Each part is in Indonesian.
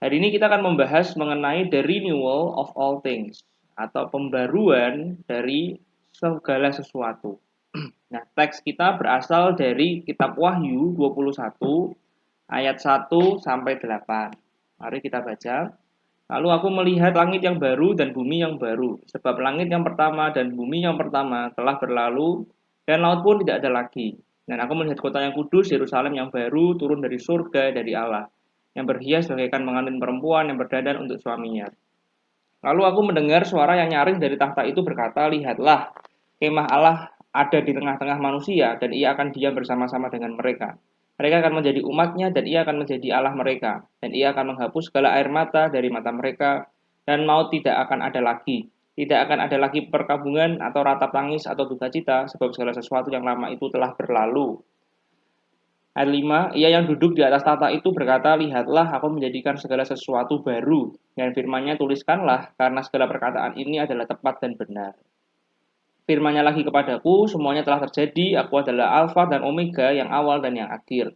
Hari ini kita akan membahas mengenai the renewal of all things atau pembaruan dari segala sesuatu. Nah, teks kita berasal dari kitab Wahyu 21 ayat 1 sampai 8. Mari kita baca. Lalu aku melihat langit yang baru dan bumi yang baru, sebab langit yang pertama dan bumi yang pertama telah berlalu, dan laut pun tidak ada lagi. Dan aku melihat kota yang kudus, Yerusalem yang baru, turun dari surga, dari Allah, yang berhias bagaikan pengantin perempuan yang berdandan untuk suaminya. Lalu aku mendengar suara yang nyaring dari tahta itu berkata, lihatlah, kemah Allah ada di tengah-tengah manusia, dan ia akan diam bersama-sama dengan mereka. Mereka akan menjadi umatnya, dan ia akan menjadi Allah mereka. Dan ia akan menghapus segala air mata dari mata mereka, dan maut tidak akan ada lagi. Tidak akan ada lagi perkabungan atau ratap tangis atau duka cita, sebab segala sesuatu yang lama itu telah berlalu. Ayat 5, ia yang duduk di atas tahta itu berkata, lihatlah aku menjadikan segala sesuatu baru. Dan firman-Nya tuliskanlah, karena segala perkataan ini adalah tepat dan benar. Firman-Nya lagi kepadaku, semuanya telah terjadi, aku adalah Alfa dan Omega, yang awal dan yang akhir.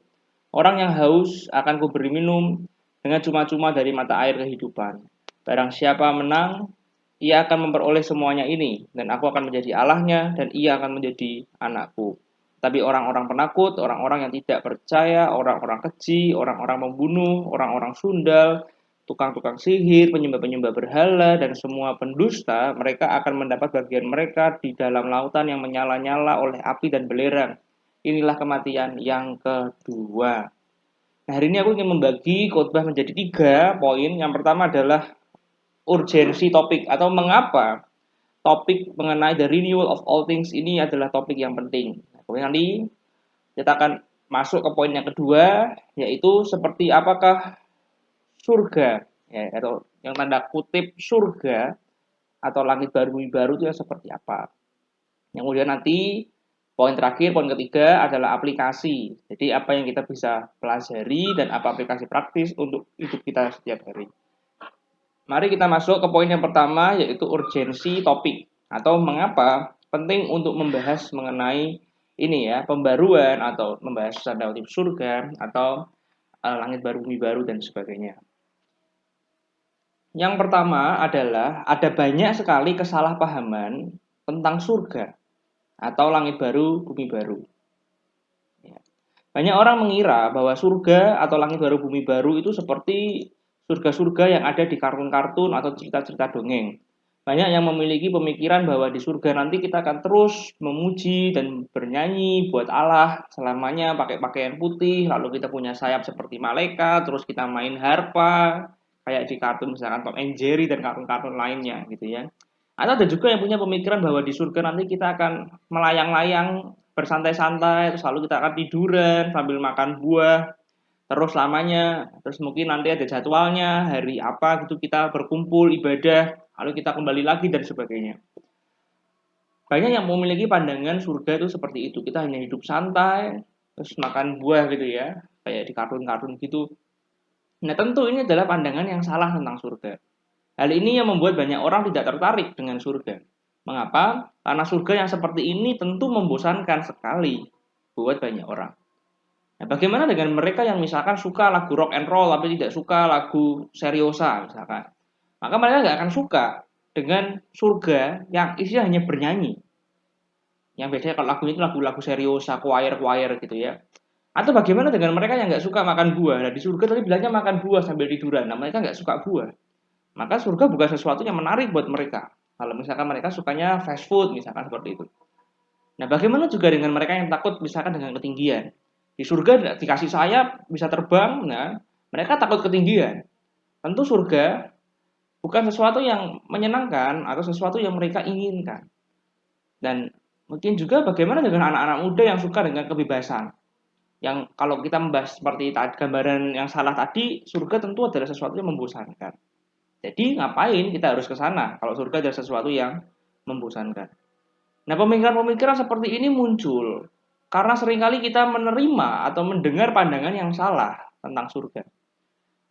Orang yang haus akan kuberi minum dengan cuma-cuma dari mata air kehidupan. Barang siapa menang, ia akan memperoleh semuanya ini, dan aku akan menjadi Allahnya, dan ia akan menjadi anakku. Tapi orang-orang penakut, orang-orang yang tidak percaya, orang-orang keji, orang-orang membunuh, orang-orang sundal, tukang-tukang sihir, penyembah-penyembah berhala, dan semua pendusta, mereka akan mendapat bagian mereka di dalam lautan yang menyala-nyala oleh api dan belerang. Inilah kematian yang kedua. Nah, hari ini aku ingin membagi khotbah menjadi 3 poin. Yang pertama adalah urgensi topik atau mengapa topik mengenai the renewal of all things ini adalah topik yang penting. Kemudian nanti kita akan masuk ke poin yang kedua, yaitu seperti apakah surga, ya, atau yang tanda kutip surga atau langit baru bumi baru itu seperti apa. Yang kemudian nanti poin terakhir, poin ketiga adalah aplikasi. Jadi apa yang kita bisa pelajari dan apa aplikasi praktis untuk hidup kita setiap hari. Mari kita masuk ke poin yang pertama, yaitu urgensi topik atau mengapa penting untuk membahas mengenai ini ya, pembaruan atau membahas tanda kutip surga atau langit baru bumi baru dan sebagainya. Yang pertama adalah ada banyak sekali kesalahpahaman tentang surga atau langit baru bumi baru. Banyak orang mengira bahwa surga atau langit baru bumi baru itu seperti surga-surga yang ada di kartun-kartun atau cerita-cerita dongeng. Banyak yang memiliki pemikiran bahwa di surga nanti kita akan terus memuji dan bernyanyi buat Allah selamanya pakai pakaian putih, lalu kita punya sayap seperti malaikat, terus kita main harpa kayak di kartun misalkan Tom and Jerry dan kartun-kartun lainnya gitu ya. Atau ada juga yang punya pemikiran bahwa di surga nanti kita akan melayang-layang bersantai-santai, terus lalu kita akan tiduran sambil makan buah terus lamanya, terus mungkin nanti ada jadwalnya hari apa gitu kita berkumpul ibadah, lalu kita kembali lagi dan sebagainya. Banyak yang memiliki pandangan surga itu seperti itu, kita hanya hidup santai terus makan buah gitu ya, kayak di kartun-kartun gitu. Nah, tentu ini adalah pandangan yang salah tentang surga. Hal ini yang membuat banyak orang tidak tertarik dengan surga. Mengapa? Karena surga yang seperti ini tentu membosankan sekali buat banyak orang. Nah, bagaimana dengan mereka yang misalkan suka lagu rock and roll tapi tidak suka lagu seriosa misalkan? Maka mereka nggak akan suka dengan surga yang isinya hanya bernyanyi. Yang biasanya kalau lagunya itu lagu-lagu seriosa, choir-choir gitu ya. Atau bagaimana dengan mereka yang nggak suka makan buah? Nah, di surga tadi bilangnya makan buah sambil tiduran. Nah, mereka nggak suka buah. Maka surga bukan sesuatu yang menarik buat mereka. Kalau misalkan mereka sukanya fast food, misalkan seperti itu. Nah, bagaimana juga dengan mereka yang takut misalkan dengan ketinggian? Di surga dikasih sayap, bisa terbang, nah, mereka takut ketinggian. Tentu surga bukan sesuatu yang menyenangkan atau sesuatu yang mereka inginkan. Dan mungkin juga bagaimana dengan anak-anak muda yang suka dengan kebebasan. Yang kalau kita membahas seperti gambaran yang salah tadi, surga tentu adalah sesuatu yang membosankan. Jadi ngapain kita harus ke sana kalau surga adalah sesuatu yang membosankan. Nah, pemikiran-pemikiran seperti ini muncul karena seringkali kita menerima atau mendengar pandangan yang salah tentang surga.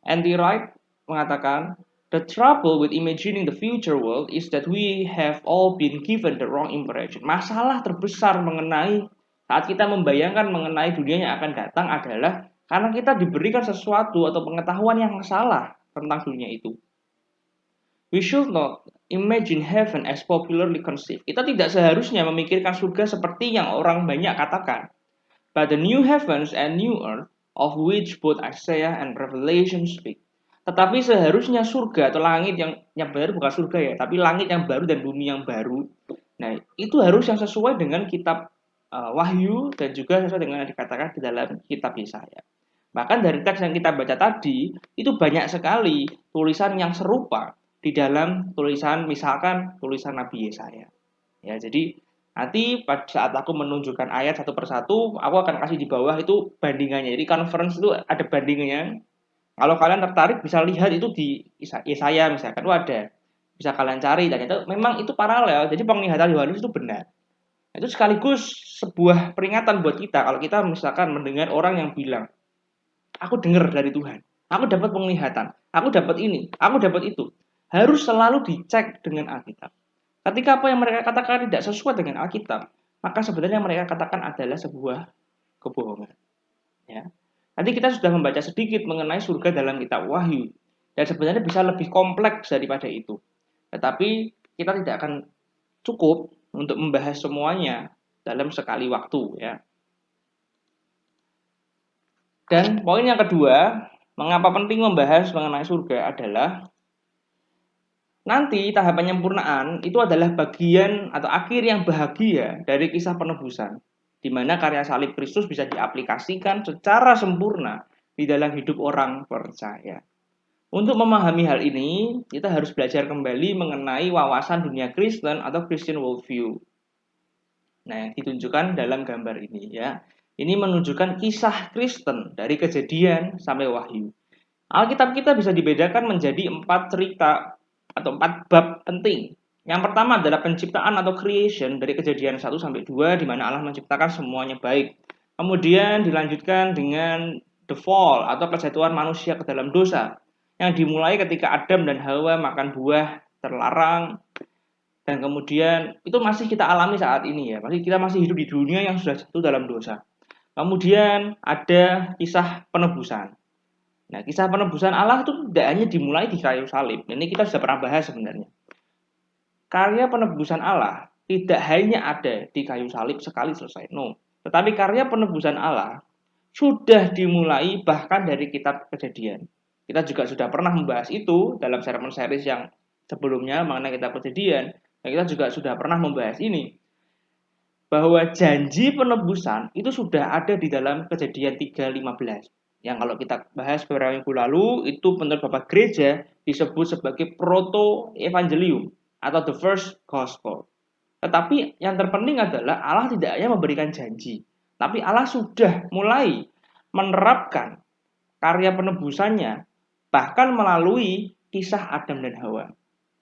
Andy Wright mengatakan, "The trouble with imagining the future world is that we have all been given the wrong impression." Masalah terbesar mengenai saat kita membayangkan mengenai dunia yang akan datang adalah karena kita diberikan sesuatu atau pengetahuan yang salah tentang dunia itu. We should not imagine heaven as popularly conceived. Kita tidak seharusnya memikirkan surga seperti yang orang banyak katakan. But the new heavens and new earth, of which both Isaiah and Revelation speak. Tetapi seharusnya surga atau langit yang benar bukan surga ya, tapi langit yang baru dan bumi yang baru. Nah, itu harus yang sesuai dengan kitab Wahyu dan juga sesuai dengan yang dikatakan di dalam kitab Yesaya. Bahkan dari teks yang kita baca tadi, itu banyak sekali tulisan yang serupa di dalam tulisan, misalkan tulisan Nabi Yesaya. Ya, jadi nanti pada saat aku menunjukkan ayat satu persatu, aku akan kasih di bawah itu bandingannya. Jadi conference itu ada bandingannya. Kalau kalian tertarik bisa lihat itu di Yesaya misalkan, itu ada. Bisa kalian cari dan itu memang itu paralel. Jadi penglihatan Yohanes itu benar. Itu sekaligus sebuah peringatan buat kita kalau kita misalkan mendengar orang yang bilang, aku dengar dari Tuhan, aku dapat penglihatan, aku dapat ini, aku dapat itu. Harus selalu dicek dengan Alkitab. Ketika apa yang mereka katakan tidak sesuai dengan Alkitab, maka sebenarnya mereka katakan adalah sebuah kebohongan. Ya. Nanti kita sudah membaca sedikit mengenai surga dalam kitab Wahyu, dan sebenarnya bisa lebih kompleks daripada itu. Tetapi kita tidak akan cukup untuk membahas semuanya dalam sekali waktu, ya. Dan poin yang kedua, mengapa penting membahas mengenai surga adalah nanti tahap penyempurnaan itu adalah bagian atau akhir yang bahagia dari kisah penebusan, di mana karya salib Kristus bisa diaplikasikan secara sempurna di dalam hidup orang percaya. Untuk memahami hal ini, kita harus belajar kembali mengenai wawasan dunia Kristen atau Christian worldview. Nah, yang ditunjukkan dalam gambar ini ya. Ini menunjukkan kisah Kristen dari Kejadian sampai Wahyu. Alkitab kita bisa dibedakan menjadi 4 cerita atau 4 bab penting. Yang pertama adalah penciptaan atau creation dari Kejadian 1 sampai 2 di mana Allah menciptakan semuanya baik. Kemudian dilanjutkan dengan the fall atau kejatuhan manusia ke dalam dosa yang dimulai ketika Adam dan Hawa makan buah terlarang, dan kemudian itu masih kita alami saat ini ya. Kita masih hidup di dunia yang sudah jatuh dalam dosa. Kemudian ada kisah penebusan. Nah, kisah penebusan Allah itu tidak hanya dimulai di kayu salib. Ini kita sudah pernah bahas sebenarnya. Karya penebusan Allah tidak hanya ada di kayu salib sekali selesai. No. Tetapi karya penebusan Allah sudah dimulai bahkan dari kitab Kejadian. Kita juga sudah pernah membahas itu dalam sermon series yang sebelumnya mengenai kitab Kejadian. Dan kita juga sudah pernah membahas ini. Bahwa janji penebusan itu sudah ada di dalam Kejadian 3:15. Yang kalau kita bahas beberapa minggu lalu, itu menurut Bapak Gereja disebut sebagai proto-evangelium atau the first gospel. Tetapi yang terpenting adalah Allah tidak hanya memberikan janji, tapi Allah sudah mulai menerapkan karya penebusannya bahkan melalui kisah Adam dan Hawa.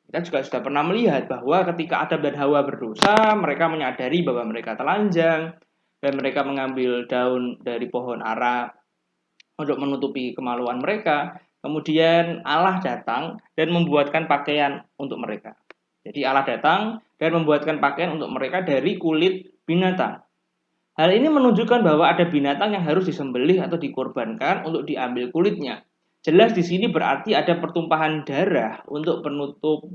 Kita juga sudah pernah melihat bahwa ketika Adam dan Hawa berdosa, mereka menyadari bahwa mereka telanjang dan mereka mengambil daun dari pohon ara untuk menutupi kemaluan mereka. Kemudian Allah datang dan membuatkan pakaian untuk mereka. Jadi Allah datang dan membuatkan pakaian untuk mereka dari kulit binatang. Hal ini menunjukkan bahwa ada binatang yang harus disembelih atau dikorbankan untuk diambil kulitnya. Jelas di sini berarti ada pertumpahan darah untuk penutup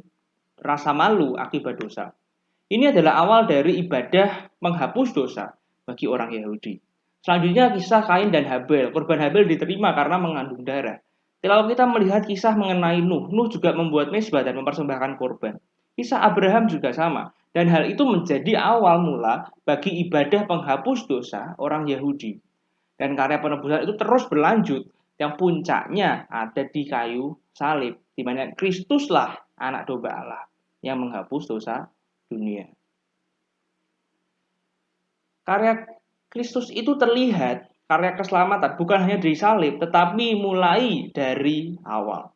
rasa malu akibat dosa. Ini adalah awal dari ibadah menghapus dosa bagi orang Yahudi. Selanjutnya kisah Kain dan Habel. Korban Habel diterima karena mengandung darah. Kalau kita melihat kisah mengenai Nuh, Nuh juga membuat mezbah dan mempersembahkan korban. Kisah Abraham juga sama. Dan hal itu menjadi awal mula bagi ibadah penghapus dosa orang Yahudi. Dan karya penebusan itu terus berlanjut, yang puncaknya ada di kayu salib, di mana Kristuslah anak domba Allah yang menghapus dosa dunia. Karya Kristus itu terlihat, karya keselamatan bukan hanya dari salib, tetapi mulai dari awal.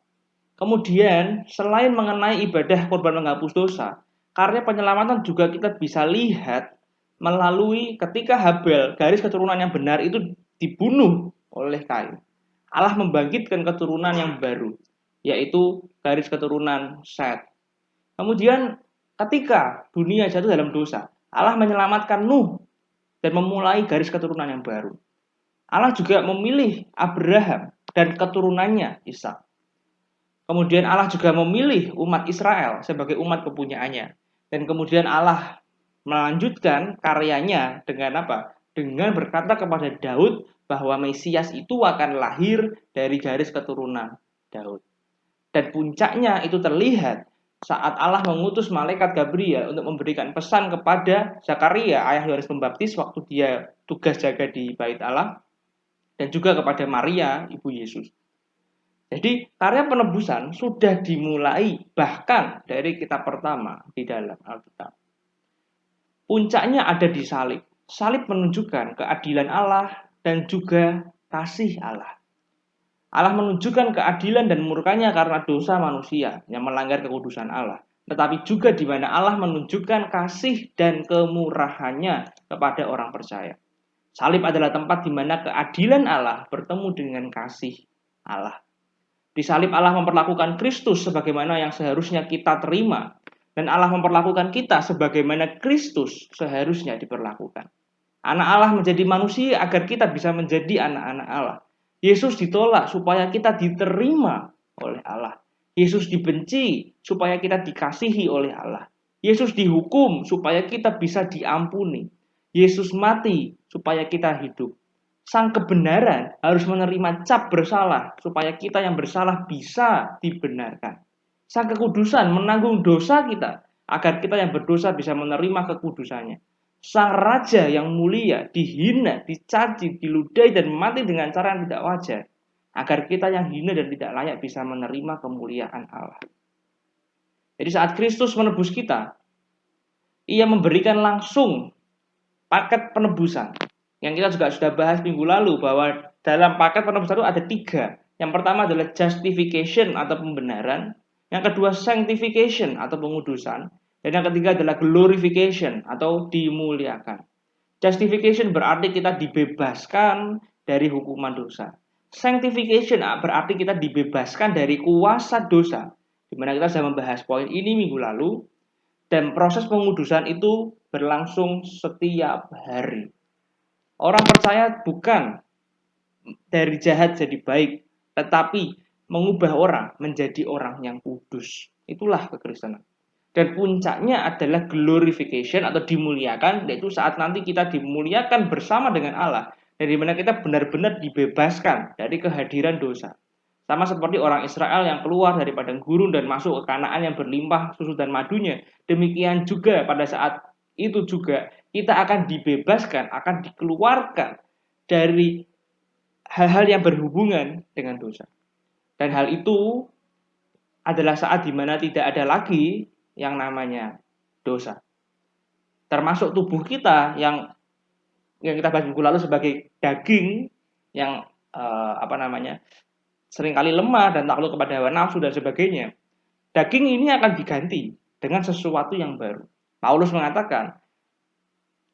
Kemudian, selain mengenai ibadah korban menghapus dosa, karya penyelamatan juga kita bisa lihat melalui ketika Habel, garis keturunan yang benar itu dibunuh oleh Kain. Allah membangkitkan keturunan yang baru, yaitu garis keturunan Set. Kemudian ketika dunia jatuh dalam dosa, Allah menyelamatkan Nuh dan memulai garis keturunan yang baru. Allah juga memilih Abraham dan keturunannya Ishak. Kemudian Allah juga memilih umat Israel sebagai umat kepunyaannya. Dan kemudian Allah melanjutkan karyanya dengan apa? Dengan berkata kepada Daud bahwa Mesias itu akan lahir dari garis keturunan Daud. Dan puncaknya itu terlihat saat Allah mengutus malaikat Gabriel untuk memberikan pesan kepada Zakaria, ayah Yohanes Pembaptis, waktu dia tugas jaga di bait Allah, dan juga kepada Maria, ibu Yesus. Jadi karya penebusan sudah dimulai bahkan dari kitab pertama di dalam Alkitab. Puncaknya ada di salib. Salib menunjukkan keadilan Allah dan juga kasih Allah. Allah menunjukkan keadilan dan murkanya karena dosa manusia yang melanggar kekudusan Allah. Tetapi juga di mana Allah menunjukkan kasih dan kemurahannya kepada orang percaya. Salib adalah tempat di mana keadilan Allah bertemu dengan kasih Allah. Di salib Allah memperlakukan Kristus sebagaimana yang seharusnya kita terima. Dan Allah memperlakukan kita sebagaimana Kristus seharusnya diperlakukan. Anak Allah menjadi manusia agar kita bisa menjadi anak-anak Allah. Yesus ditolak supaya kita diterima oleh Allah. Yesus dibenci supaya kita dikasihi oleh Allah. Yesus dihukum supaya kita bisa diampuni. Yesus mati supaya kita hidup. Sang kebenaran harus menerima cap bersalah supaya kita yang bersalah bisa dibenarkan. Sang kekudusan menanggung dosa kita agar kita yang berdosa bisa menerima kekudusannya. Sang raja yang mulia dihina, dicaci, diludahi dan mati dengan cara yang tidak wajar agar kita yang hina dan tidak layak bisa menerima kemuliaan Allah. Jadi saat Kristus menebus kita, ia memberikan langsung paket penebusan yang kita juga sudah bahas minggu lalu bahwa dalam paket penebusan itu ada 3. Yang pertama adalah justification atau pembenaran, yang kedua sanctification atau pengudusan, dan yang ketiga adalah glorification atau dimuliakan. Justification berarti kita dibebaskan dari hukuman dosa. Sanctification berarti kita dibebaskan dari kuasa dosa. Di mana kita sudah membahas poin ini minggu lalu, dan proses pengudusan itu berlangsung setiap hari. Orang percaya bukan dari jahat jadi baik, tetapi mengubah orang menjadi orang yang kudus. Itulah kekristenan. Dan puncaknya adalah glorification atau dimuliakan, yaitu saat nanti kita dimuliakan bersama dengan Allah, dari mana kita benar-benar dibebaskan dari kehadiran dosa. Sama seperti orang Israel yang keluar dari padang gurun dan masuk ke Kanaan yang berlimpah susu dan madunya. Demikian juga pada saat itu juga kita akan dibebaskan, akan dikeluarkan dari hal-hal yang berhubungan dengan dosa. Dan hal itu adalah saat di mana tidak ada lagi yang namanya dosa. Termasuk tubuh kita yang kita bahas minggu lalu sebagai daging yang seringkali lemah dan takluk kepada hawa nafsu dan sebagainya. Daging ini akan diganti dengan sesuatu yang baru. Paulus mengatakan,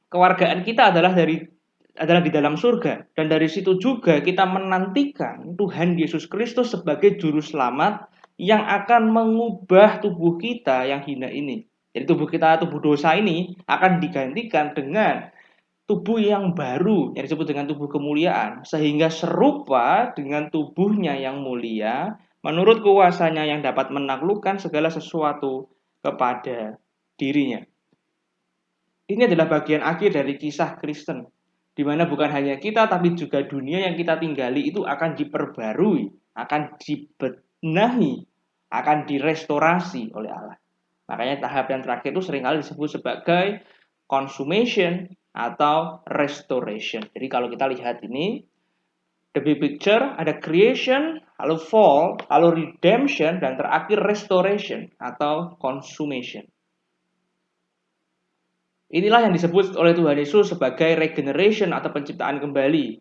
kewargaan kita adalah di dalam surga, dan dari situ juga kita menantikan Tuhan Yesus Kristus sebagai juru selamat yang akan mengubah tubuh kita yang hina ini. Jadi tubuh kita, tubuh dosa ini akan digantikan dengan tubuh yang baru yang disebut dengan tubuh kemuliaan, sehingga serupa dengan tubuhnya yang mulia menurut kuasanya yang dapat menaklukkan segala sesuatu kepada dirinya. Ini adalah bagian akhir dari kisah Kristen, di mana bukan hanya kita, tapi juga dunia yang kita tinggali itu akan diperbarui, akan dibenahi, akan direstorasi oleh Allah. Makanya tahap yang terakhir itu seringkali disebut sebagai consummation atau restoration. Jadi kalau kita lihat ini, the big picture, ada creation, lalu fall, lalu redemption, dan terakhir restoration atau consummation. Inilah yang disebut oleh Tuhan Yesus sebagai regeneration atau penciptaan kembali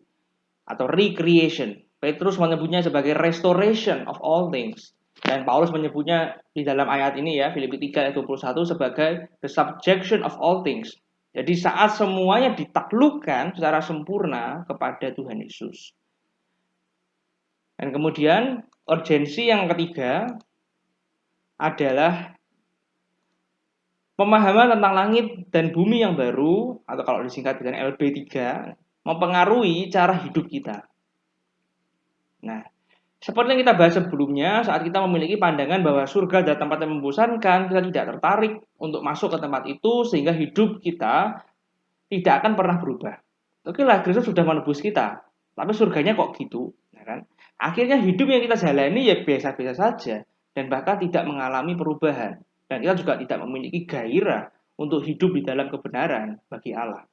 atau recreation. Petrus menyebutnya sebagai restoration of all things. Dan Paulus menyebutnya di dalam ayat ini ya, Filipi 3 ayat 21 sebagai the subjection of all things. Jadi saat semuanya ditaklukkan secara sempurna kepada Tuhan Yesus. Dan kemudian urgensi yang ketiga adalah pemahaman tentang langit dan bumi yang baru, atau kalau disingkat dengan LB3, mempengaruhi cara hidup kita. Nah, Seperti yang kita bahas sebelumnya, saat kita memiliki pandangan bahwa surga adalah tempat yang membosankan, kita tidak tertarik untuk masuk ke tempat itu, sehingga hidup kita tidak akan pernah berubah. Oke lah, Kristus sudah menebus kita, tapi surganya kok gitu, ya kan? Akhirnya hidup yang kita jalani ya biasa-biasa saja, dan bahkan tidak mengalami perubahan. Dan kita juga tidak memiliki gairah untuk hidup di dalam kebenaran bagi Allah.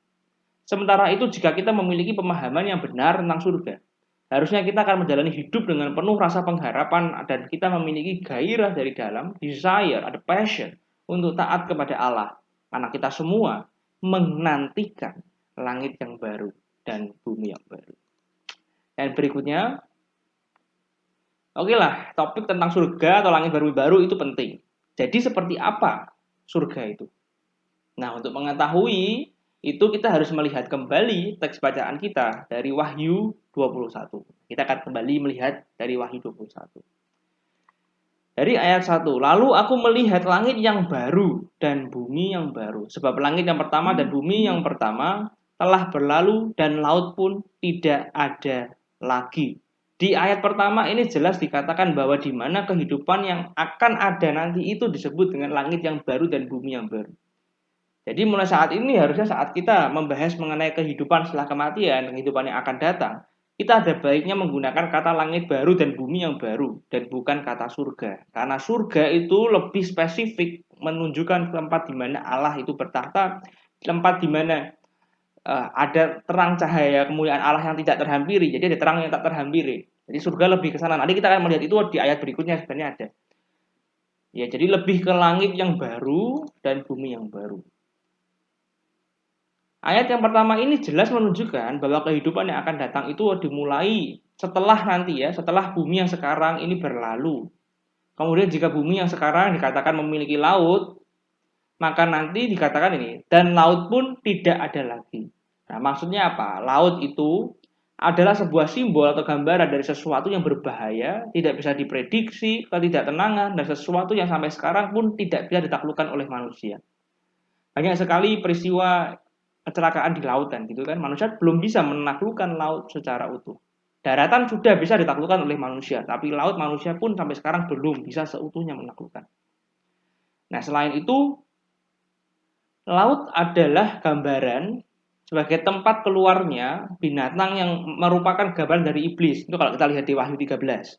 Sementara itu, jika kita memiliki pemahaman yang benar tentang surga, harusnya kita akan menjalani hidup dengan penuh rasa pengharapan dan kita memiliki gairah dari dalam, desire, ada passion untuk taat kepada Allah. Karena kita semua menantikan langit yang baru dan bumi yang baru. Dan berikutnya, oke lah, topik tentang surga atau langit baru itu penting. Jadi seperti apa surga itu? Nah, untuk mengetahui itu kita harus melihat kembali teks bacaan kita dari Wahyu 21. Kita akan kembali melihat dari Wahyu 21. Dari ayat 1, lalu aku melihat langit yang baru dan bumi yang baru. Sebab langit yang pertama dan bumi yang pertama telah berlalu dan laut pun tidak ada lagi. Di ayat pertama ini jelas dikatakan bahwa di mana kehidupan yang akan ada nanti itu disebut dengan langit yang baru dan bumi yang baru. Jadi mulai saat ini harusnya saat kita membahas mengenai kehidupan setelah kematian, kehidupan yang akan datang, kita ada baiknya menggunakan kata langit baru dan bumi yang baru dan bukan kata surga. Karena surga itu lebih spesifik menunjukkan tempat di mana Allah itu bertahta, tempat di mana ada terang cahaya kemuliaan Allah yang tidak terhampiri. Jadi ada terang yang tak terhampiri. Jadi surga lebih ke sana. Nanti kita akan melihat itu di ayat berikutnya sebenarnya ada. Ya, jadi lebih ke langit yang baru dan bumi yang baru. Ayat yang pertama ini jelas menunjukkan bahwa kehidupan yang akan datang itu dimulai setelah nanti ya, setelah bumi yang sekarang ini berlalu. Kemudian jika bumi yang sekarang dikatakan memiliki laut, maka nanti dikatakan ini, dan laut pun tidak ada lagi. Nah, maksudnya apa? Laut itu adalah sebuah simbol atau gambaran dari sesuatu yang berbahaya, tidak bisa diprediksi, ketidaktenangan, dan sesuatu yang sampai sekarang pun tidak bisa ditaklukkan oleh manusia. Banyak sekali peristiwa kecelakaan di lautan gitu kan, manusia belum bisa menaklukkan laut secara utuh. Daratan sudah bisa ditaklukkan oleh manusia, tapi laut manusia pun sampai sekarang belum bisa seutuhnya menaklukkan. Nah, selain itu, laut adalah gambaran sebagai tempat keluarnya binatang yang merupakan gambaran dari iblis. Itu kalau kita lihat di Wahyu 13.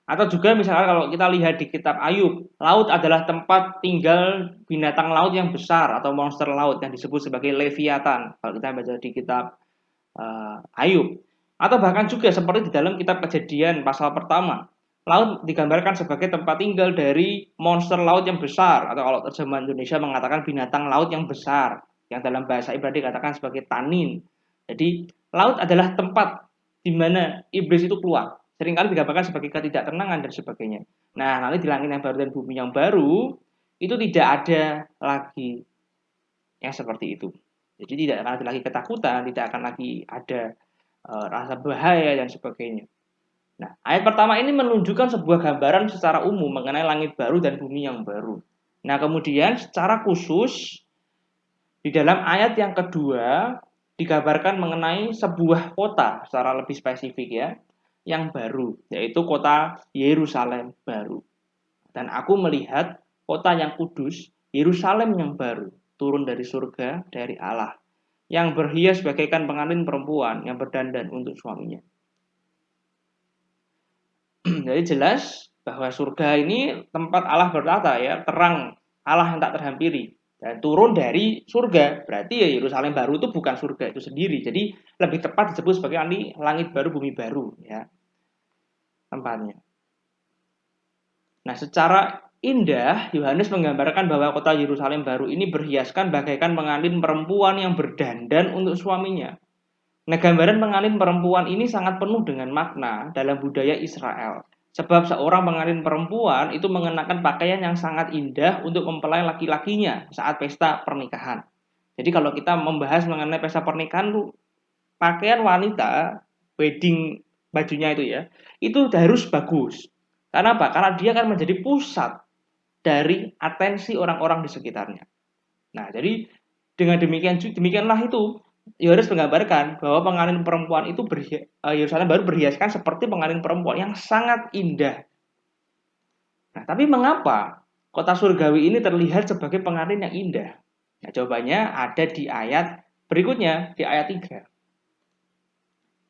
Atau juga misalkan kalau kita lihat di kitab Ayub, laut adalah tempat tinggal binatang laut yang besar atau monster laut yang disebut sebagai Leviathan. Kalau kita baca di kitab Ayub. Atau bahkan juga seperti di dalam kitab Kejadian pasal pertama, laut digambarkan sebagai tempat tinggal dari monster laut yang besar, atau kalau terjemahan Indonesia mengatakan binatang laut yang besar, yang dalam bahasa Ibrani dikatakan sebagai tanin. Jadi laut adalah tempat di mana iblis itu keluar. Seringkali digambarkan sebagai ketidaktenangan dan sebagainya. Nah, nanti di langit yang baru dan bumi yang baru, itu tidak ada lagi yang seperti itu. Jadi tidak akan ada lagi ketakutan, tidak akan lagi ada rasa bahaya dan sebagainya. Nah, ayat pertama ini menunjukkan sebuah gambaran secara umum mengenai langit baru dan bumi yang baru. Nah, kemudian secara khusus di dalam ayat yang kedua digambarkan mengenai sebuah kota secara lebih spesifik ya, yang baru, yaitu kota Yerusalem baru. Dan aku melihat kota yang kudus, Yerusalem yang baru, turun dari surga, dari Allah, yang berhias bagaikan pengantin perempuan yang berdandan untuk suaminya. Jadi jelas bahwa surga ini tempat Allah bertata ya, terang Allah yang tak terhampiri. Dan turun dari surga, berarti ya Yerusalem baru itu bukan surga itu sendiri. Jadi lebih tepat disebut sebagai langit baru, bumi baru ya tempatnya. Nah, secara indah Yohanes menggambarkan bahwa kota Yerusalem baru ini berhiaskan bagaikan pengantin perempuan yang berdandan untuk suaminya. Nah, gambaran pengantin perempuan ini sangat penuh dengan makna dalam budaya Israel. Sebab seorang pengantin perempuan itu mengenakan pakaian yang sangat indah untuk mempelai laki-lakinya saat pesta pernikahan. Jadi kalau kita membahas mengenai pesta pernikahan, pakaian wanita, wedding bajunya itu harus bagus. Karena apa? Karena dia akan menjadi pusat dari atensi orang-orang di sekitarnya. Nah, jadi dengan demikianlah itu Yohanes menggambarkan bahwa pengantin perempuan itu Yerusalem baru berhiaskan seperti pengantin perempuan yang sangat indah. Nah, tapi mengapa kota surgawi ini terlihat sebagai pengantin yang indah? Nah, jawabannya ada di ayat berikutnya, di ayat 3.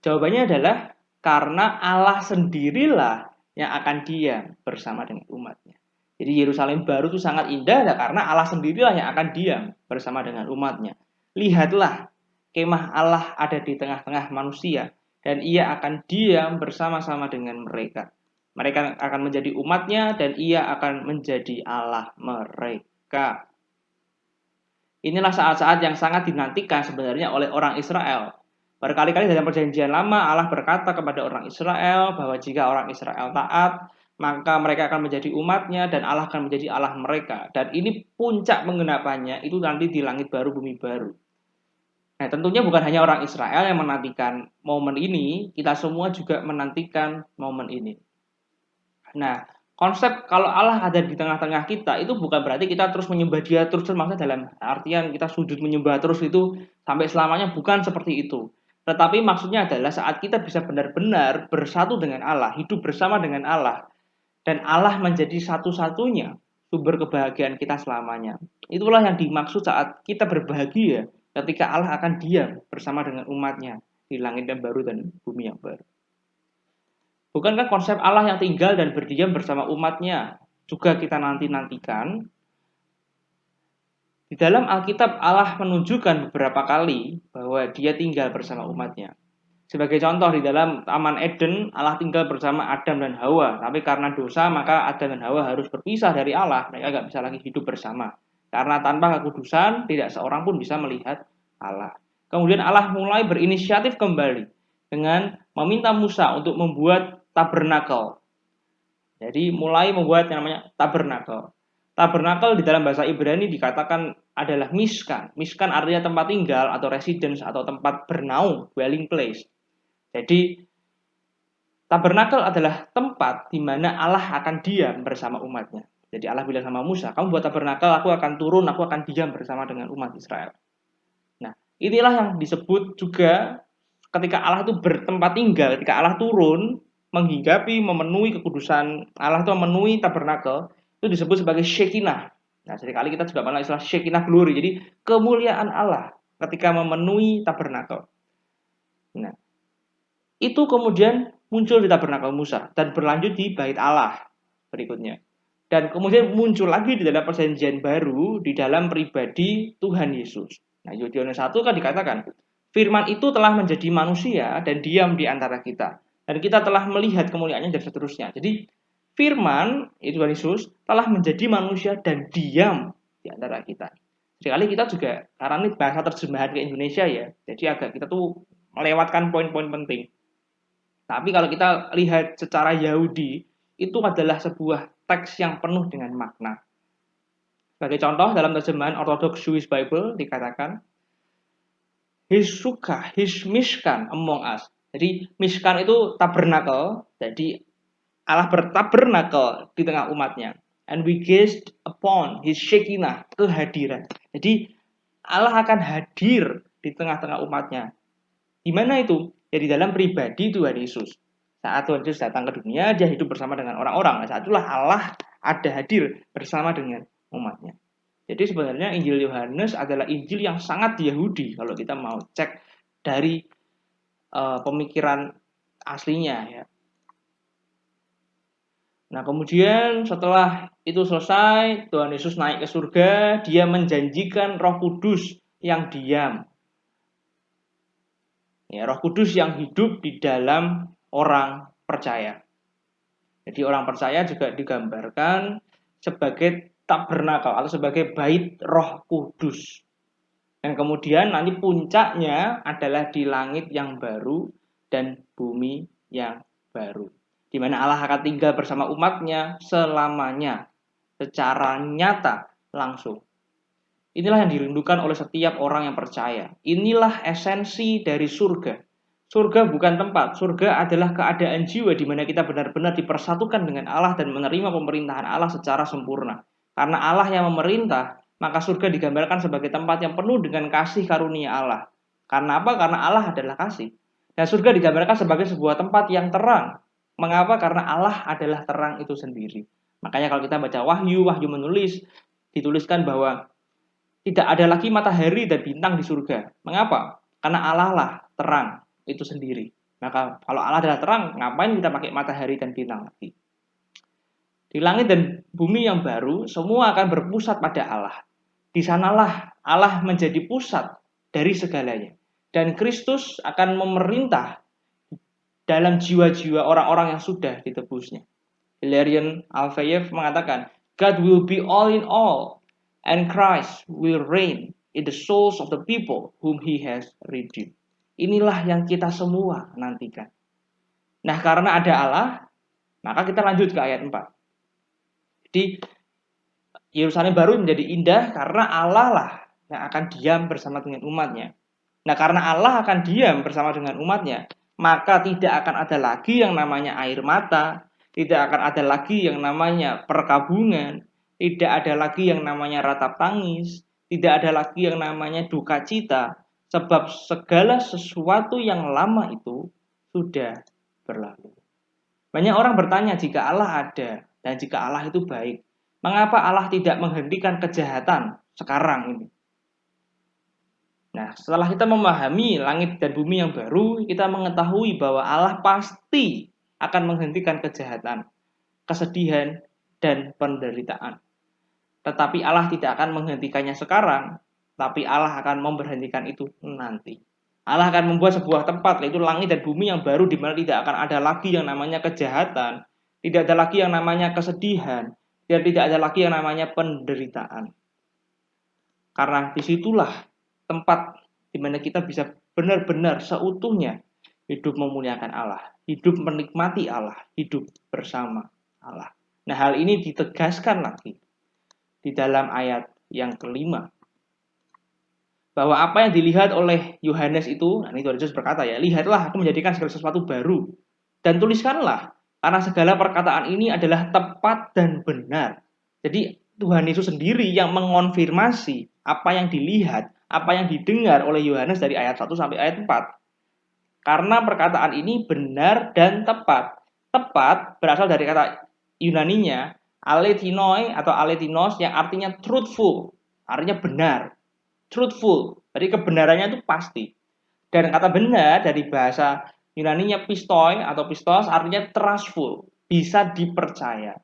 Jawabannya adalah karena Allah sendirilah yang akan diam bersama dengan umatnya. Jadi Yerusalem baru itu sangat indah ya karena Allah sendirilah yang akan diam bersama dengan umatnya. Lihatlah, kemah Allah ada di tengah-tengah manusia dan ia akan diam bersama-sama dengan mereka. Mereka akan menjadi umatnya dan ia akan menjadi Allah mereka. Inilah saat-saat yang sangat dinantikan sebenarnya oleh orang Israel. Berkali-kali dalam perjanjian lama Allah berkata kepada orang Israel bahwa jika orang Israel taat, maka mereka akan menjadi umatnya dan Allah akan menjadi Allah mereka. Dan ini puncak penggenapannya itu nanti di langit baru, bumi baru. Nah, tentunya bukan hanya orang Israel yang menantikan momen ini, kita semua juga menantikan momen ini. Nah, konsep kalau Allah ada di tengah-tengah kita itu bukan berarti kita terus menyembah Dia terus, maksudnya dalam artian kita sujud menyembah terus itu sampai selamanya, bukan seperti itu. Tetapi maksudnya adalah saat kita bisa benar-benar bersatu dengan Allah, hidup bersama dengan Allah, dan Allah menjadi satu-satunya sumber kebahagiaan kita selamanya. Itulah yang dimaksud saat kita berbahagia ketika Allah akan diam bersama dengan umatnya di langit yang baru dan bumi yang baru. Bukankah konsep Allah yang tinggal dan berdiam bersama umatnya juga kita nanti-nantikan? Di dalam Alkitab Allah menunjukkan beberapa kali bahwa Dia tinggal bersama umatnya. Sebagai contoh, di dalam Taman Eden Allah tinggal bersama Adam dan Hawa. Tapi karena dosa maka Adam dan Hawa harus berpisah dari Allah. Mereka nggak bisa lagi hidup bersama. Karena tanpa kekudusan tidak seorang pun bisa melihat Allah. Kemudian Allah mulai berinisiatif kembali dengan meminta Musa untuk membuat tabernakel. Jadi mulai membuat yang namanya tabernakel. Tabernakel di dalam bahasa Ibrani dikatakan adalah miskan. Miskan artinya tempat tinggal atau residence atau tempat bernaung, dwelling place. Jadi tabernakel adalah tempat di mana Allah akan diam bersama umatnya. Jadi Allah bilang sama Musa, kamu buat tabernakel, aku akan turun, aku akan diam bersama dengan umat Israel. Nah, inilah yang disebut juga ketika Allah itu bertempat tinggal, ketika Allah turun, menghinggapi, memenuhi kekudusan Allah itu memenuhi tabernakel, itu disebut sebagai Shekinah. Nah, seringkali kita juga mengenal istilah Shekinah glory, jadi kemuliaan Allah ketika memenuhi tabernakel. Nah, itu kemudian muncul di tabernakel Musa dan berlanjut di bait Allah berikutnya. Dan kemudian muncul lagi di dalam perjanjian baru di dalam pribadi Tuhan Yesus. Nah, Yohanes 1 kan dikatakan, firman itu telah menjadi manusia dan diam di antara kita. Dan kita telah melihat kemuliaannya dan seterusnya. Jadi firman, itu Tuhan Yesus, telah menjadi manusia dan diam di antara kita. Sekali kita juga, karena ini bahasa terjemahan ke Indonesia ya, jadi agak kita tuh melewatkan poin-poin penting. Tapi kalau kita lihat secara Yahudi, itu adalah sebuah teks yang penuh dengan makna. Sebagai contoh, dalam terjemahan Orthodox Jewish Bible dikatakan, His sukkah, His mishkan among us. Jadi mishkan itu tabernakel, jadi Allah bertabernakel di tengah umatnya. And we gazed upon His Shekinah, kehadiran. Jadi Allah akan hadir di tengah-tengah umatnya. Di mana itu? Ya di dalam pribadi Tuhan Yesus. Saat Tuhan Yesus datang ke dunia, dia hidup bersama dengan orang-orang. Nah, saat itulah Allah ada hadir bersama dengan umatnya. Jadi sebenarnya Injil Yohanes adalah Injil yang sangat Yahudi kalau kita mau cek dari pemikiran aslinya ya. Nah, kemudian setelah itu selesai, Tuhan Yesus naik ke surga, dia menjanjikan Roh Kudus yang diam. Ya, Roh Kudus yang hidup di dalam orang percaya. Jadi orang percaya juga digambarkan sebagai tabernakel atau sebagai bait Roh Kudus. Dan kemudian nanti puncaknya adalah di langit yang baru dan bumi yang baru. Di mana Allah akan tinggal bersama umatnya selamanya. Secara nyata langsung. Inilah yang dirindukan oleh setiap orang yang percaya. Inilah esensi dari surga. Surga bukan tempat. Surga adalah keadaan jiwa di mana kita benar-benar dipersatukan dengan Allah dan menerima pemerintahan Allah secara sempurna. Karena Allah yang memerintah, maka surga digambarkan sebagai tempat yang penuh dengan kasih karunia Allah. Karena apa? Karena Allah adalah kasih. Dan surga digambarkan sebagai sebuah tempat yang terang. Mengapa? Karena Allah adalah terang itu sendiri. Makanya kalau kita baca Wahyu menulis, dituliskan bahwa tidak ada lagi matahari dan bintang di surga. Mengapa? Karena Allah lah terang itu sendiri. Maka kalau Allah adalah terang, ngapain kita pakai matahari dan bintang lagi? Di langit dan bumi yang baru, semua akan berpusat pada Allah. Di sanalah Allah menjadi pusat dari segalanya. Dan Kristus akan memerintah dalam jiwa-jiwa orang-orang yang sudah ditebusnya. Hilarion Alfeyev mengatakan, God will be all in all, and Christ will reign in the souls of the people whom He has redeemed. Inilah yang kita semua nantikan. Nah, karena ada Allah, maka kita lanjut ke ayat 4. Jadi, Yerusalem baru menjadi indah karena Allah lah yang akan diam bersama dengan umatnya. Nah, karena Allah akan diam bersama dengan umatnya, maka tidak akan ada lagi yang namanya air mata, tidak akan ada lagi yang namanya perkabungan, tidak ada lagi yang namanya ratap tangis, tidak ada lagi yang namanya duka cita, sebab segala sesuatu yang lama itu sudah berlalu. Banyak orang bertanya, jika Allah ada dan jika Allah itu baik, mengapa Allah tidak menghentikan kejahatan sekarang ini? Nah, setelah kita memahami langit dan bumi yang baru, kita mengetahui bahwa Allah pasti akan menghentikan kejahatan, kesedihan, dan penderitaan. Tetapi Allah tidak akan menghentikannya sekarang, tapi Allah akan memberhentikan itu nanti. Allah akan membuat sebuah tempat, yaitu langit dan bumi yang baru, di mana tidak akan ada lagi yang namanya kejahatan, tidak ada lagi yang namanya kesedihan, dan tidak ada lagi yang namanya penderitaan. Karena disitulah tempat di mana kita bisa benar-benar seutuhnya hidup memuliakan Allah, hidup menikmati Allah, hidup bersama Allah. Nah, hal ini ditegaskan lagi di dalam ayat yang kelima, bahwa apa yang dilihat oleh Yohanes itu, nah ini Tuhan Yesus berkata ya, lihatlah aku menjadikan segala sesuatu baru, dan tuliskanlah, karena segala perkataan ini adalah tepat dan benar. Jadi Tuhan Yesus sendiri yang mengonfirmasi apa yang dilihat, apa yang didengar oleh Yohanes dari ayat 1 sampai ayat 4. Karena perkataan ini benar dan tepat. Tepat berasal dari kata Yunaninya alethinoi atau aletinos yang artinya truthful, artinya benar. Truthful, jadi kebenarannya itu pasti. Dan kata benar dari bahasa Yunaninya pistoi atau pistos artinya trustful, bisa dipercaya.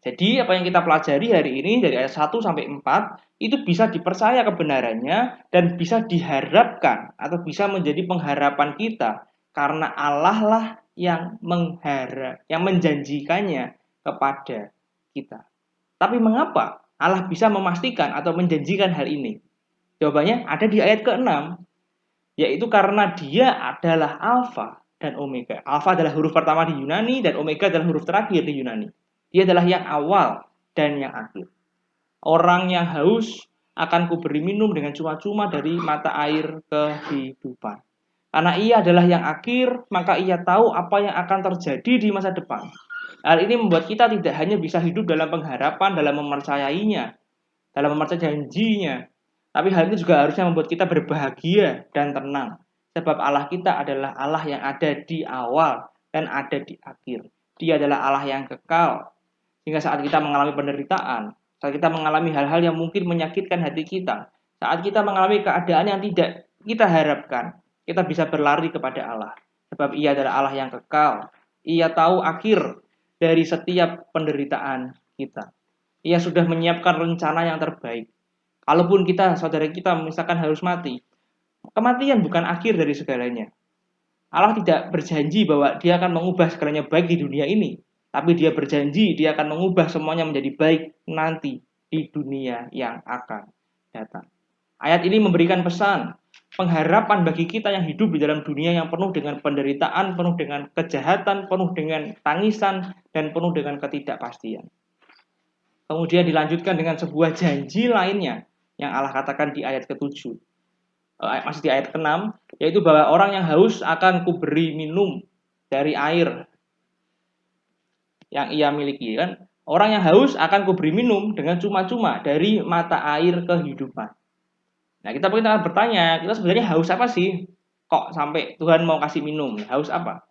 Jadi apa yang kita pelajari hari ini dari ayat 1 sampai 4 itu bisa dipercaya kebenarannya dan bisa diharapkan atau bisa menjadi pengharapan kita karena Allah lah yang menjanjikannya kepada kita. Tapi mengapa Allah bisa memastikan atau menjanjikan hal ini? Jawabannya ada di ayat ke-6, yaitu karena dia adalah Alfa dan Omega. Alfa adalah huruf pertama di Yunani dan Omega adalah huruf terakhir di Yunani. Dia adalah yang awal dan yang akhir. Orang yang haus akan kuberi minum dengan cuma-cuma dari mata air kehidupan. Karena ia adalah yang akhir, maka ia tahu apa yang akan terjadi di masa depan. Hal ini membuat kita tidak hanya bisa hidup dalam pengharapan, dalam mempercayainya, dalam mempercayai janjinya, tapi hal ini juga harusnya membuat kita berbahagia dan tenang. Sebab Allah kita adalah Allah yang ada di awal dan ada di akhir. Dia adalah Allah yang kekal. Sehingga saat kita mengalami penderitaan, saat kita mengalami hal-hal yang mungkin menyakitkan hati kita, saat kita mengalami keadaan yang tidak kita harapkan, kita bisa berlari kepada Allah. Sebab ia adalah Allah yang kekal. Ia tahu akhir dari setiap penderitaan kita. Ia sudah menyiapkan rencana yang terbaik. Kalaupun kita, saudara kita misalkan harus mati, kematian bukan akhir dari segalanya. Allah tidak berjanji bahwa dia akan mengubah segalanya baik di dunia ini. Tapi dia berjanji dia akan mengubah semuanya menjadi baik nanti di dunia yang akan datang. Ayat ini memberikan pesan, pengharapan bagi kita yang hidup di dalam dunia yang penuh dengan penderitaan, penuh dengan kejahatan, penuh dengan tangisan, dan penuh dengan ketidakpastian. Kemudian dilanjutkan dengan sebuah janji lainnya yang Allah katakan di ayat ke-7. Masih di ayat ke-6, yaitu bahwa orang yang haus akan kuberi minum dari air yang ia miliki, kan? Orang yang haus akan kuberi minum dengan cuma-cuma dari mata air kehidupan. Nah, kita bertanya, kita sebenarnya haus apa sih? kok sampai Tuhan mau kasih minum? Haus apa?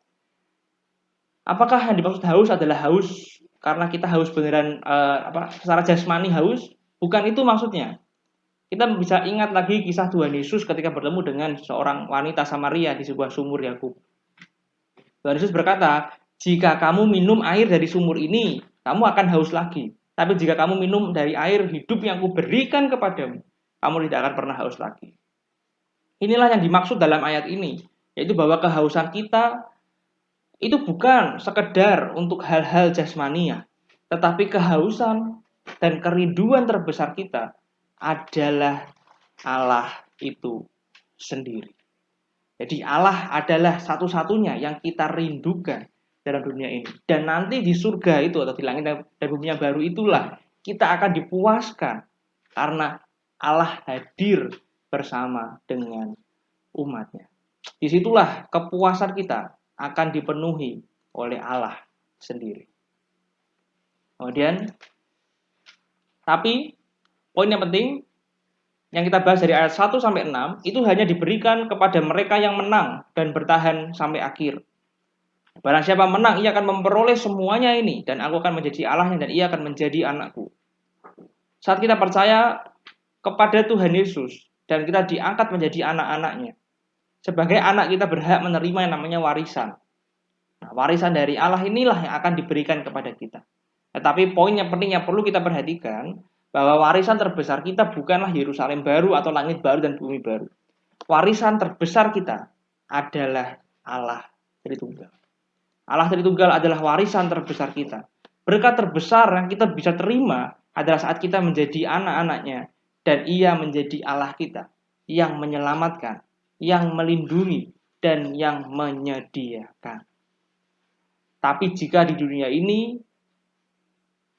Apakah yang dimaksud haus adalah haus karena kita haus beneran secara jasmani haus? Bukan itu maksudnya. Kita bisa ingat lagi kisah Tuhan Yesus ketika bertemu dengan seorang wanita Samaria di sebuah sumur Yakub. Tuhan Yesus berkata, jika kamu minum air dari sumur ini, kamu akan haus lagi. Tapi jika kamu minum dari air hidup yang kuberikan kepadamu, kamu tidak akan pernah haus lagi. Inilah yang dimaksud dalam ayat ini, yaitu bahwa kehausan kita itu bukan sekedar untuk hal-hal jasmania, tetapi kehausan dan kerinduan terbesar kita adalah Allah itu sendiri. Jadi Allah adalah satu-satunya yang kita rindukan dalam dunia ini. Dan nanti di surga itu atau di langit dan bumi yang baru itulah kita akan dipuaskan karena Allah hadir bersama dengan umatnya. Disitulah kepuasan kita akan dipenuhi oleh Allah sendiri. Kemudian, tapi poin yang penting yang kita bahas dari ayat 1 sampai 6 itu hanya diberikan kepada mereka yang menang dan bertahan sampai akhir. Barang siapa menang, ia akan memperoleh semuanya ini dan aku akan menjadi Allahnya dan ia akan menjadi anakku. Saat kita percaya kepada Tuhan Yesus dan kita diangkat menjadi anak-anaknya, sebagai anak kita berhak menerima yang namanya warisan. Nah, warisan dari Allah inilah yang akan diberikan kepada kita. Tetapi poin yang penting yang perlu kita perhatikan, bahwa warisan terbesar kita bukanlah Yerusalem baru atau langit baru dan bumi baru. Warisan terbesar kita adalah Allah Tritunggal. Allah Tritunggal adalah warisan terbesar kita. Berkat terbesar yang kita bisa terima adalah saat kita menjadi anak-anaknya dan ia menjadi Allah kita yang menyelamatkan, yang melindungi, dan yang menyediakan. Tapi jika di dunia ini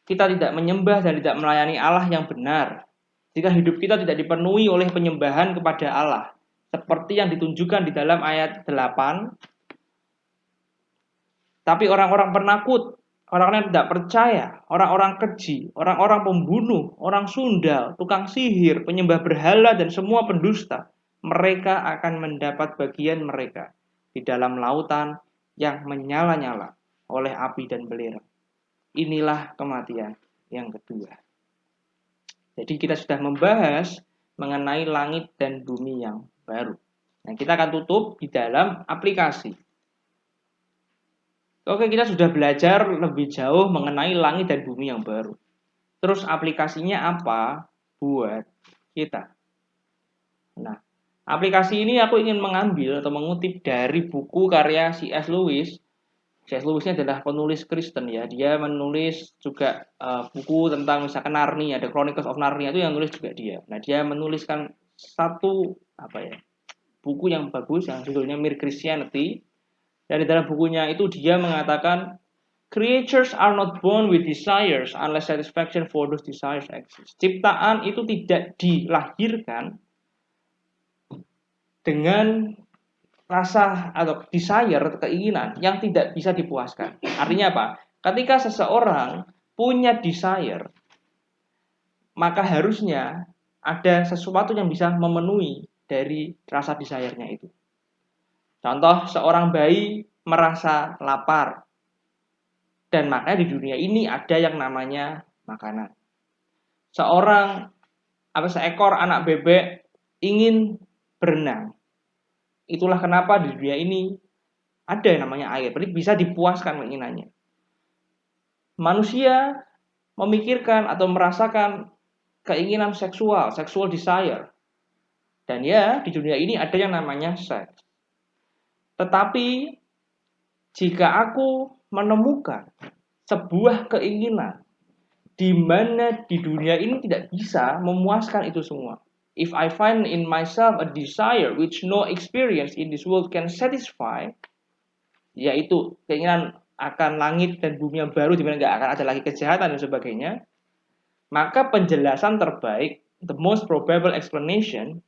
kita tidak menyembah dan tidak melayani Allah yang benar, jika hidup kita tidak dipenuhi oleh penyembahan kepada Allah, seperti yang ditunjukkan di dalam ayat 8, tapi orang-orang penakut, orang-orang yang tidak percaya, orang-orang keji, orang-orang pembunuh, orang sundal, tukang sihir, penyembah berhala, dan semua pendusta, mereka akan mendapat bagian mereka di dalam lautan yang menyala-nyala oleh api dan belerang. Inilah kematian yang kedua. Jadi kita sudah membahas mengenai langit dan bumi yang baru. Nah, kita akan tutup di dalam aplikasi. Oke, kita sudah belajar lebih jauh mengenai langit dan bumi yang baru. Terus aplikasinya apa buat kita? Nah, aplikasi ini aku ingin mengambil atau mengutip dari buku karya C.S. Lewis. C.S. Lewis ini adalah penulis Kristen ya. Dia menulis juga buku tentang misalkan Narnia, The Chronicles of Narnia itu yang nulis juga dia. Nah, dia menuliskan satu buku yang bagus yang judulnya Mere Christianity. Dan di dalam bukunya itu dia mengatakan creatures are not born with desires unless satisfaction for those desires exists. Ciptaan itu tidak dilahirkan dengan rasa atau desire, keinginan yang tidak bisa dipuaskan. Artinya apa? Ketika seseorang punya desire, maka harusnya ada sesuatu yang bisa memenuhi dari rasa desire-nya itu. Contoh, seorang bayi merasa lapar. Dan makanya di dunia ini ada yang namanya makanan. Seekor anak bebek ingin berenang. Itulah kenapa di dunia ini ada yang namanya air. Berarti bisa dipuaskan keinginannya. Manusia memikirkan atau merasakan keinginan seksual desire. Dan ya, di dunia ini ada yang namanya seks. Tetapi jika aku menemukan sebuah keinginan di mana di dunia ini tidak bisa memuaskan itu semua. If I find in myself a desire which no experience in this world can satisfy, yaitu keinginan akan langit dan bumi yang baru di mana nggak akan ada lagi kejahatan dan sebagainya, maka penjelasan terbaik, the most probable explanation,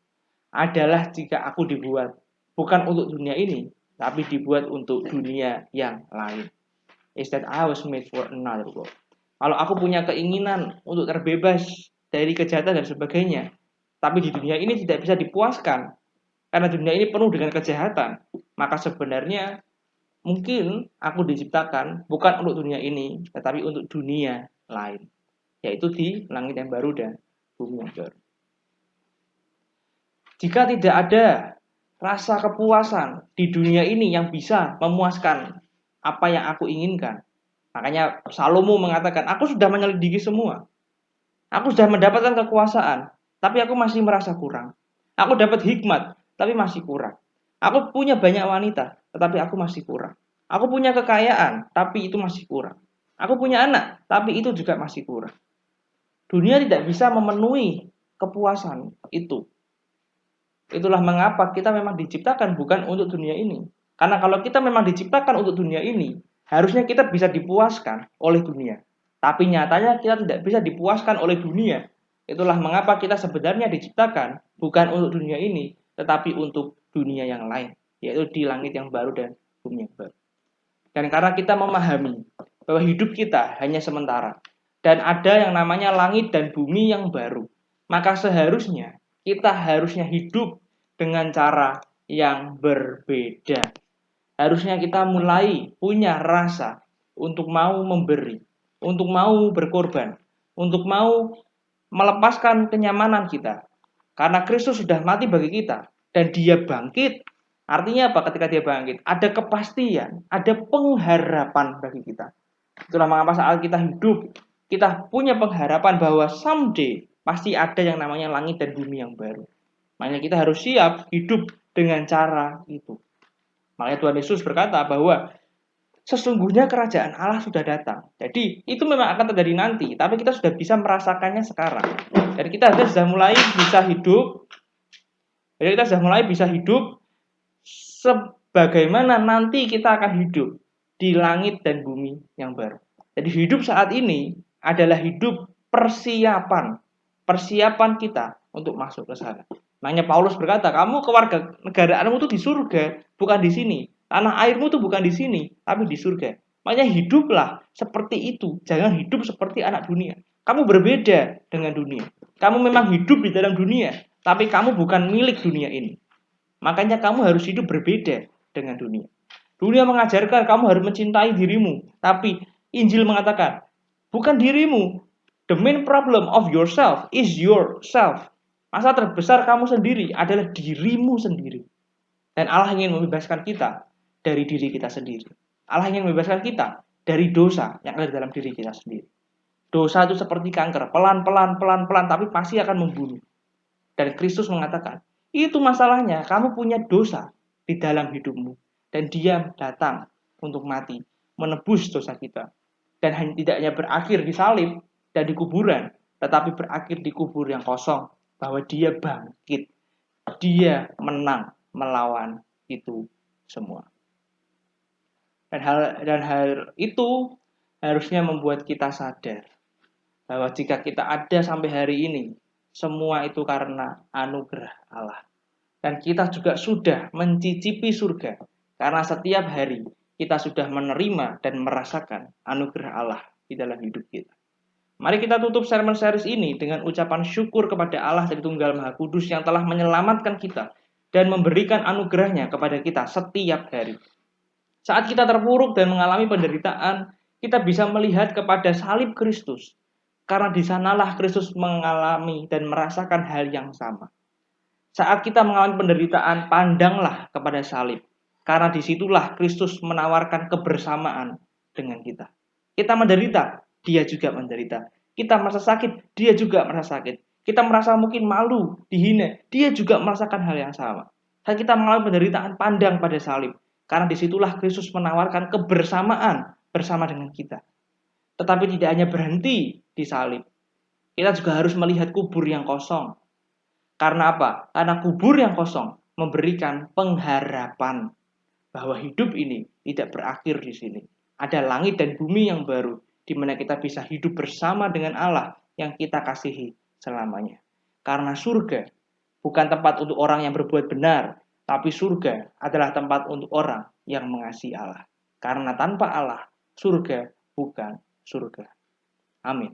adalah jika aku dibuat bukan untuk dunia ini, tapi dibuat untuk dunia yang lain. Is that I was made for another world. Kalau aku punya keinginan untuk terbebas dari kejahatan dan sebagainya, tapi di dunia ini tidak bisa dipuaskan, karena dunia ini penuh dengan kejahatan, maka sebenarnya mungkin aku diciptakan bukan untuk dunia ini, tetapi untuk dunia lain, yaitu di langit yang baru dan bumi yang baru. Jika tidak ada rasa kepuasan di dunia ini yang bisa memuaskan apa yang aku inginkan, makanya Salomo mengatakan, aku sudah menyelidiki semua, aku sudah mendapatkan kekuasaan, tapi aku masih merasa kurang. Aku dapat hikmat, tapi masih kurang. Aku punya banyak wanita, tetapi aku masih kurang. Aku punya kekayaan, tapi itu masih kurang. Aku punya anak, tapi itu juga masih kurang. Dunia tidak bisa memenuhi kepuasan itu. Itulah mengapa kita memang diciptakan bukan untuk dunia ini. Karena kalau kita memang diciptakan untuk dunia ini, harusnya kita bisa dipuaskan oleh dunia. Tapi nyatanya kita tidak bisa dipuaskan oleh dunia. Itulah mengapa kita sebenarnya diciptakan bukan untuk dunia ini, tetapi untuk dunia yang lain, yaitu di langit yang baru dan bumi yang baru. Dan karena kita memahami bahwa hidup kita hanya sementara, dan ada yang namanya langit dan bumi yang baru, maka seharusnya kita harusnya hidup dengan cara yang berbeda. Harusnya kita mulai punya rasa untuk mau memberi, untuk mau berkorban, untuk mau melepaskan kenyamanan kita. Karena Kristus sudah mati bagi kita dan dia bangkit. Artinya apa ketika dia bangkit? Ada kepastian, ada pengharapan bagi kita. Itulah mengapa saat kita hidup, kita punya pengharapan bahwa someday pasti ada yang namanya langit dan bumi yang baru. Makanya kita harus siap hidup dengan cara itu. Makanya Tuhan Yesus berkata bahwa sesungguhnya kerajaan Allah sudah datang. Jadi itu memang akan terjadi nanti, tapi kita sudah bisa merasakannya sekarang. Dan kita sudah mulai bisa hidup. Jadi kita sudah mulai bisa hidup sebagaimana nanti kita akan hidup di langit dan bumi yang baru. Jadi hidup saat ini adalah hidup persiapan kita untuk masuk ke sana. Makanya Paulus berkata, kamu keluarga negaraanmu itu di surga, bukan di sini. Tanah airmu itu bukan di sini, tapi di surga. Makanya hiduplah seperti itu. Jangan hidup seperti anak dunia. Kamu berbeda dengan dunia. Kamu memang hidup di dalam dunia, tapi kamu bukan milik dunia ini. Makanya kamu harus hidup berbeda dengan dunia. Dunia mengajarkan kamu harus mencintai dirimu, tapi Injil mengatakan, bukan dirimu. The main problem of yourself is yourself. Masalah terbesar kamu sendiri adalah dirimu sendiri. Dan Allah ingin membebaskan kita dari diri kita sendiri. Allah ingin membebaskan kita dari dosa yang ada dalam diri kita sendiri. Dosa itu seperti kanker, pelan-pelan, tapi pasti akan membunuh. Dan Kristus mengatakan, itu masalahnya, kamu punya dosa di dalam hidupmu. Dan dia datang untuk mati, menebus dosa kita. Dan tidak hanya berakhir di salib dan di kuburan, tetapi berakhir di kubur yang kosong, bahwa dia bangkit. Dia menang melawan itu semua. Dan hal itu harusnya membuat kita sadar bahwa jika kita ada sampai hari ini, semua itu karena anugerah Allah. Dan kita juga sudah mencicipi surga, karena setiap hari kita sudah menerima dan merasakan anugerah Allah di dalam hidup kita. Mari kita tutup sermon series ini dengan ucapan syukur kepada Allah dan Tunggal Maha Kudus yang telah menyelamatkan kita dan memberikan anugerahnya kepada kita setiap hari. Saat kita terpuruk dan mengalami penderitaan, kita bisa melihat kepada salib Kristus. Karena di sanalah Kristus mengalami dan merasakan hal yang sama. Saat kita mengalami penderitaan, pandanglah kepada salib. Karena disitulah Kristus menawarkan kebersamaan dengan kita. Kita menderita, dia juga menderita. Kita merasa sakit, dia juga merasa sakit. Kita merasa mungkin malu, dihina, dia juga merasakan hal yang sama. Saat kita mengalami penderitaan, pandang pada salib. Karena disitulah Kristus menawarkan kebersamaan bersama dengan kita. Tetapi tidak hanya berhenti di salib. Kita juga harus melihat kubur yang kosong. Karena apa? Karena kubur yang kosong memberikan pengharapan bahwa hidup ini tidak berakhir di sini. Ada langit dan bumi yang baru, di mana kita bisa hidup bersama dengan Allah yang kita kasihi selamanya. Karena surga bukan tempat untuk orang yang berbuat benar, tapi surga adalah tempat untuk orang yang mengasihi Allah. Karena tanpa Allah, surga bukan surga. Amin.